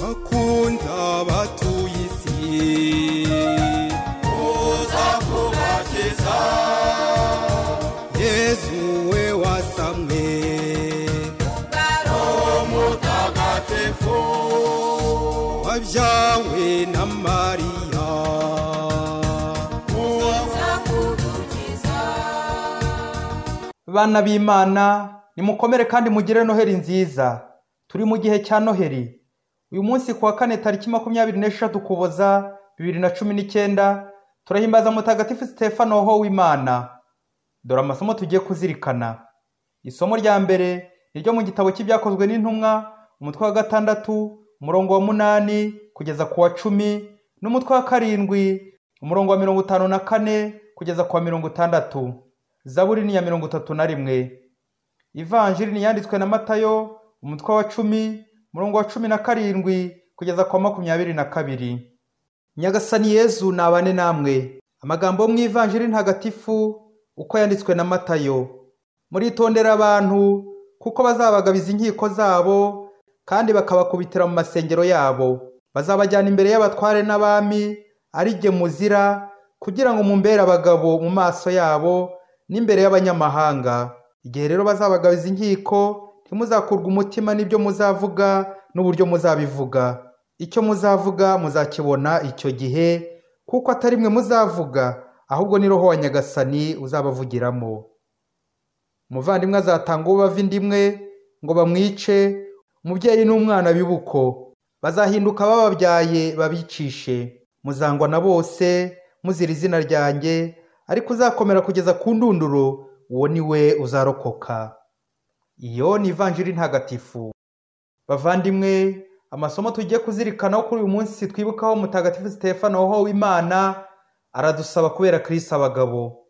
wakunze abatuye isi uza kubakiza Yesu we wasamwe ubwaro mutagatifu wabyawe na Mariya uza kudukiza. Bana b'Imana nimukomere kandi mugire Noheli nziza. Turi mu gihe cya Noheli. Uyu munsi kuwa kane tariki 23 Ukuboza 2019 turahimbaza mutagatifu Stefano w'Imana. Dore amasomo tugiye kuzirikana. Isomo rya mbere niryo mu gitabo cy'ibyakozwe n'intumwa umutwe wa 6 umurongo wa 8 kugeza ku wa 10 n'umutwe wa 7 umurongo wa 54 kugeza ku wa 60. Zaburi ni ya 31. Ivanjili ni yanditswe na Matayo umutwe wa 10 umurongo wa 17 kugeza kwa 22. Nyagasani Yezu nabane namwe. Amagambo mu Ivanjili ntagatifu uko yanditswe na Matayo. Muritondera abantu kuko bazabagabiza inkiko zabo kandi bakabakubitira mu masengero yabo. Bazabajyana imbere y'abatware n'abami ari jye muzira kugira ngo mumbere abagabo mu maso yabo n'imbere y'abanyamahanga. Igihe rero bazabagabiza inkiko ntimuzakurwa umutima n'ibyo muzavuga n'uburyo muzabivuga. Icyo muzavuga muzakibona icyo gihe kuko atari mwe muzavuga ahubwo ni Roho wa Nyagasani uzabavugiramo. Umuvandimwe azatanga uwo bava indimwe ngo bamwice, umubyeyi n'umwana bibuko bazahinduka bababyaye babicishe. Muzangwa na bose muzira izina ryanjye, ariko uzakomera kugeza ku ndunduro uwo ni we uzarokoka. Iyo ni Ivanjili ntagatifu. Bavandimwe, amasomo tugiye kuzirikana kuri uyu munsi twibukaho mutagatifu Stefano w'Imana aradusaba kubera Kristo abagabo.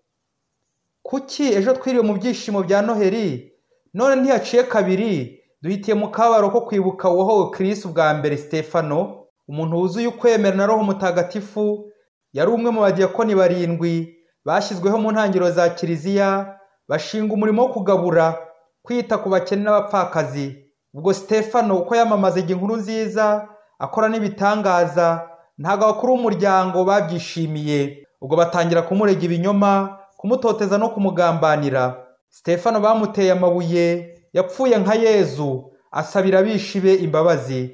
Kuki ejo twiriwe mu byishimo bya Noheli none ntiyaciye kabiri duhitiye mu kabaro ko kwibuka uwahowe Kristo bwa mbere Stefano, umuntu wuzuye ukwemera na Roho Mutagatifu. Yari umwe mu badiyakoni 7 bashyizweho mu ntangiriro za Kiliziya bashinga umurimo wo kugabura, kwita ku bakene n'abapfakazi. Ubwo Stefano uko yamamaza inkuru nziza akora n'ibitangaza, ntago abakuru b'umuryango babyishimiye. Ubwo batangira kumurega ibinyoma, kumutoteza no kumugambanira. Stefano bamuteye amabuye, yapfuye nka Yezu, asabira abishibe imbabazi.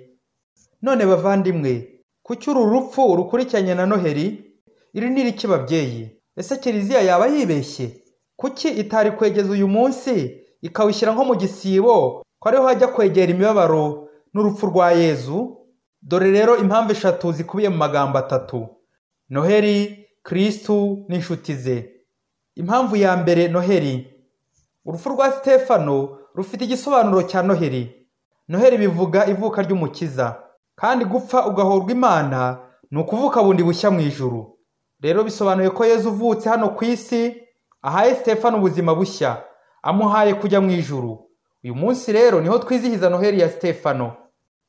None bavandimwe, kuki uru rupfu rukurikiranye na Noheli? Iri ni iki babyeyi? Ese Kiliziya yaba yibeshye? Kuki itari kwegeza uyu munsi ikawishyira nko mu gisibo ko ariho hajya kwegera imibabaro n'urupfu rwa Yezu? Dore rero impamvu 3 zikubiye mu magambo 3: Noheli, Kristu n'inshuti ze. Impamvu ya mbere, Noheli. Urupfu rwa Stefano rufite igisobanuro cya Noheli. Noheli bivuga ivuka ry'umukiza, kandi gupfa ugahorwa Imana ni ukuvuka bundi bushya mu ijuru. Rero bisobanuye ko Yezu uvutse hano ku isi ahaye Stefano ubuzima bushya, amuhaye kujya mu ijuru. Uyu munsi rero niho twizihiza Noheli ya Stefano.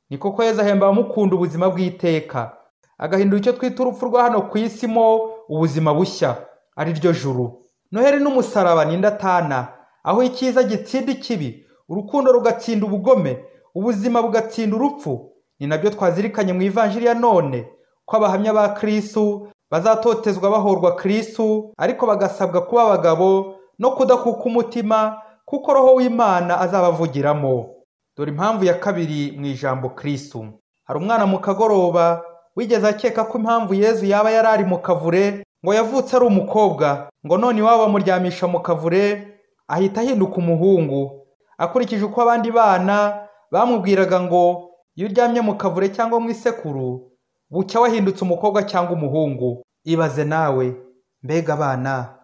Ni koko Yezu ahemba abamukunda ubuzima bw'iteka, agahindura icyo twita urupfu rwa hano ku isi mo ubuzima bushya, ari ryo juru. Noheli n'umusaraba ni indatana, aho icyiza gitsinda ikibi, urukundo rugatsinda ubugome, ubuzima bugatsinda urupfu. Ni nabyo twazirikanye mu Ivanjili ya none, ko abahamya ba Kristo bazatotezwa bahorwa Kristo, ariko bagasabwa kuba abagabo no kudakuka umutima, kuko Roho w'Imana azabavugiramo. Dore impamvu ya kabiri mu ijambo Kristo. Hari umwana mu kagoroba wigeze akeka ko impamvu Yezu yaba yarari mu kavure ngo yavutse ari umukobwa, ngo none iwabo bamuryamisha mu kavure ahita ahinduka umuhungu. Akurikije uko abandi bana bamubwiraga ngo iyo uryamye mu kavure cyangwa mu isekuru bucya wahindutse umukobwa cyangwa umuhungu. Ibaze nawe, mbega abana.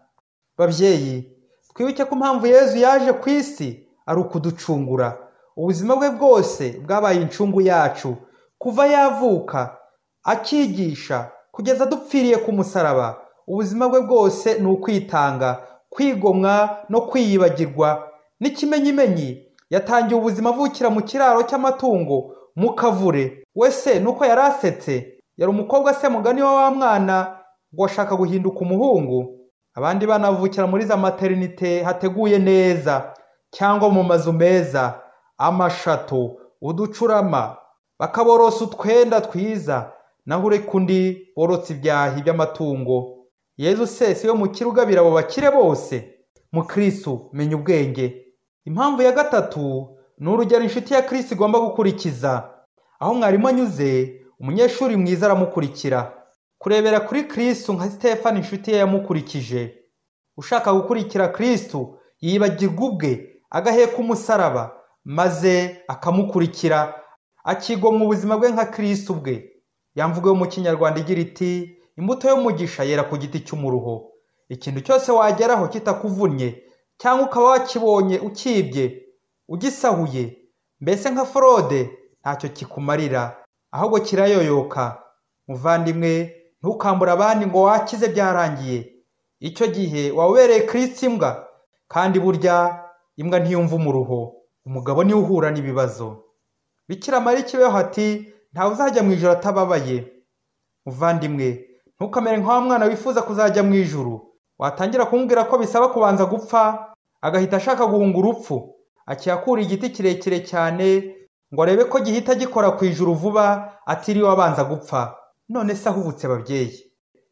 Babyeyi, twibuke ko impamvu Yezu yaje ku isi ari ukuducungura. Ubuzima bwe bwose bwabaye incungu yacu, kuva yavuka akigisha kugeza dupfiriye ku musaraba. Ubuzima bwe bwose ni ukwitanga, kwigomwa no kwiyibagirwa. N'ikimenyimenyi yatangiye ubuzima avukira mu kiraro cy'amatungo mu kavure. Wese nuko yari asetse, yari umukobwa se mugani wa mwana ngo ashaka guhinduka umuhungu. Abandi bana bavukira muri za maternité hateguye neza cyangwa mu mazu meza, amashato, uducurama, bakaborosa utwenda twiza, naho ureka undi borotse ibyahi by'amatungo. Yezu se si we mukire ugabira abo bakire bose? Mukristo menya ubwenge. Impamvu ya gatatu ni urugero inshuti ya Kristo igomba gukurikiza. Aho mwarimu anyuze, umunyeshuri mwiza aramukurikira. Kurebera kuri Kristo nka Stefano inshuti ye yamukurikije. Ushaka gukurikira Kristo yibagirwa ubwe, agaheka umusaraba, maze akamukurikira, akigomwa ubuzima bwe nka Kristo ubwe. Yamvugo yo mu Kinyarwanda igira iti, imbuto y'umugisha yera ku giti cy'umuruho. Ikintu cyose wageraho kitakuvunnye, cyangwa ukaba wakibonye ukibye, ugisahuye, mbese nka Frode, ntacyo kikumarira, ahubwo kirayoyoka. Muvandimwe, ntukambura abandi ngo wakize byarangiye. Icyo gihe wabereye Kristo imbwa, kandi burya imbwa ntiyumva umuruho, umugabo niwe uhura n'ibibazo. Bikira Mariya ikibeho ati, ntawe uzajya mu ijuru atababaye. Muvandimwe, ntukamere nka wa mwana wifuza kuzajya mu ijuru, watangira kumubwira ko bisaba kubanza gupfa, agahita ashaka guhunga urupfu, akiyakura igiti kirekire cyane ngo arebe ko gihita gikora ku ijuru vuba atiriwe abanza gupfa. None se ahubutse babyeyi.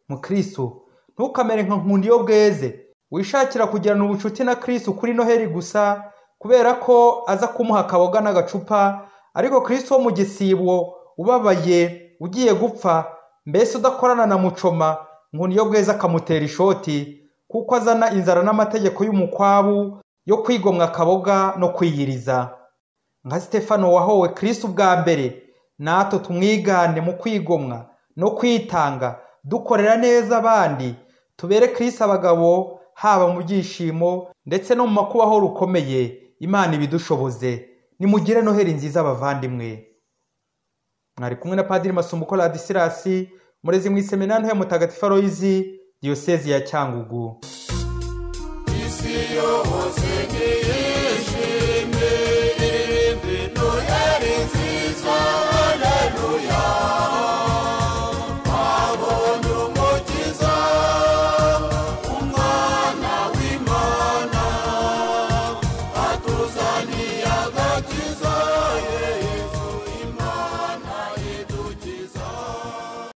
Mukristo, ntukamere nka nkundi yo bweze wishakira kugirana ubucuti na Kristo kuri Noheli gusa kubera ko aza kumuha akaboga n'agacupa, ariko Kristo wo mu gisibo ubabaye ugiye gupfa, mbese udakorana na mucoma nkundi yo bweze akamutera ishoti, kuko azana inzara n'amategeko y'umukwabu yo kwigomwa akaboga no kwiyiriza. Nka Stefano wahowe Kristo bwa mbere, natwe tumwigane mu kwigomwa no kwitanga, dukorera neza abandi, tubere Kristo abagabo, haba mu byishimo ndetse no mu makubaho rukomeye. Imana ibidushoboze. Nimugire Noheli nziza abavandimwe. Mwari kumwe na Padiri Masumbuko Ladisirasi, murezi mu iseminari ya Mutagatifu Aloyizi, Diyosezi ya Cyangugu. Isi yose